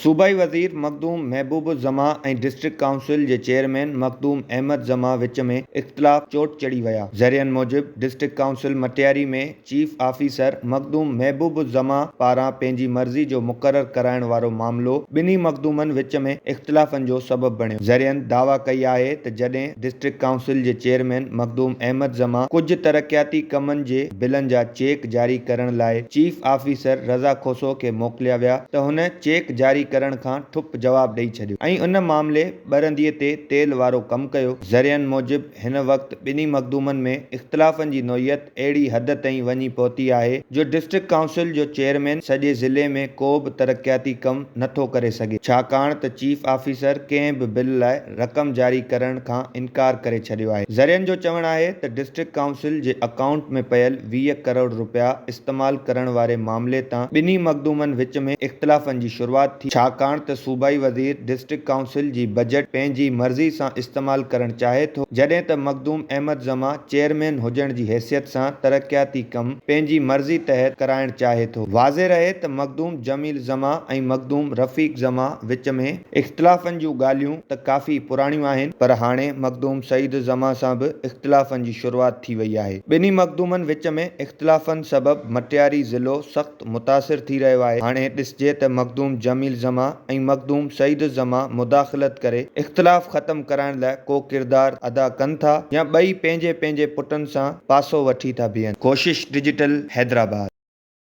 सूबाई वज़ीर मखदूम महबूब ज़मा ऐं डिस्ट्रिक्ट काउंसिल जे चेयरमैन मखदूम अहमद ज़मा विच में इख़्तिलाफ़ चोट चढ़ी विया। ज़रियनि मूजिब डिस्ट्रिक्ट काउंसिल मटियारी में चीफ ऑफिसर मखदूम महबूब ज़मा पारां पंहिंजी मर्ज़ी जो मुक़ररु कराइण वारो मामिलो ॿिन्ही मखदूमनि विच में इख़्तिलाफ़नि जो सबबु बणियो। ज़रियनि दावा कई आहे त जॾहिं डिस्ट्रिक्ट काउंसिल जे चेयरमैन मखदूम अहमद ज़मा कुझु तरक़ियाती कमनि जे बिलनि जा चेक जारी करण लाइ चीफ ऑफिसर रज़ा खोसो खे मोकिलिया विया त हुन चेक जारी करण खां ठुप जवाब ॾेई छॾियो ऐं उन मामले ॿरंदीअ ते तेल वारो कमु कयो। ज़रियनि मूजिब हिन वक़्तु ॿिन्ही मखदूमनि में इख़्तिलाफ़नि जी नोयत अहिड़ी हद ताईं वञी पहुती आहे जो डिस्ट्रिक्ट काउंसिल जो चेयरमैन सॼे ज़िले में को बि तरक़ियाती कमु नथो करे सघे, छाकाणि त चीफ ऑफिसर कंहिं बि बिल लाइ रक़म जारी करण खां इनकार करे छॾियो आहे। ज़रियनि जो चवणु आहे त डिस्ट्रिक्ट काउंसिल जे अकाउंट में पयल 20 करोड़ रुपया इस्तेमाल करण वारे मामले तां ॿिन्ही मखदूमनि विच में इख़्तिलाफ़नि जी शुरूआत थी, छाकाणि त सूबाई वज़ीर डिस्ट्रिक्ट काउंसिल जी बजट पंहिंजी मर्ज़ी सां इस्तेमाल करणु चाहे थो, जॾहिं त मखदूम अहमद ज़मा चेयरमैन हुजण जी हैसियत सां तरक़ियाती कम पंहिंजी मर्ज़ी तहत कराइण चाहे थो। वाज़े रहे त मखदूम जमील ज़मा ऐं मखदूम रफ़ीक ज़मा विच में इख़्तिलाफ़नि जूं ॻाल्हियूं त काफ़ी पुराणियूं आहिनि, पर हाणे मखदूम सईद ज़मा सां बि इख़्तिलाफ़नि जी शुरूआत थी वई आहे। ॿिन्ही मखदूमनि विच में इख़्तिलाफ़नि सबबि मटियारी ज़िलो सख़्तु मुतासिर थी रहियो आहे। हाणे ॾिसिजे त मखदूम जमील ज़मा ऐं मखदूम सईद ज़मा मुदाख़लत करे इख़्तिलाफ़ ख़त्म कराइण लाइ को किरदारु अदा कनि था या ॿई पंहिंजे पंहिंजे पुटनि सां पासो वठी था बीहनि। कोशिश डिजिटल हैदराबाद।